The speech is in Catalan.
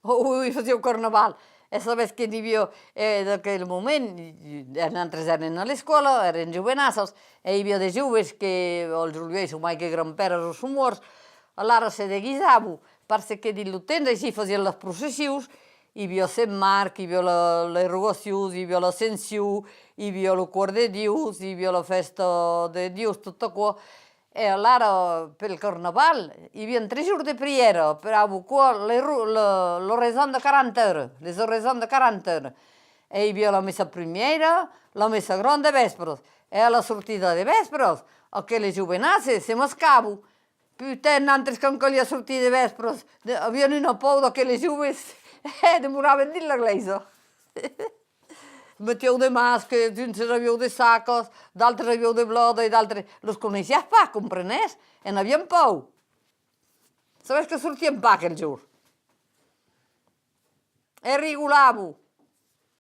Ui, fazia el carnaval. E sabés que n'hi havia, d'aquell moment, nosaltres eren a l'escola, eren jovenassos, e hi havia de joves que els olivells, mai que granperes o sumors, allora se deguisaven, parce que dins el temps així feien les processions, hi havia Sant Marc, hi havia l'erogació, hi havia l'ascensió, hi havia el cor de Dios, hi havia la festa de Dios, tot qua. E allora per il carnaval hi havia 3 jours de priera, però l'oraison de 40 heures, les oraisons de 40 heures. E hi havia la missa primera, la missa gran de vespres, e a la sortida de vespres, aquelles jovenasses se mascaven. Putain, nosaltres quan calia sortir de vespres, havien una por d'aquelles joves, demoraven dins l'església. Metíeu de màscares, uns havíeu de saques, d'altres havíeu de bloda i d'altres... Los coneixies pas, comprenés? E n'havíem por. Sabés que sortíem pa aquell jour. E rigolàveu.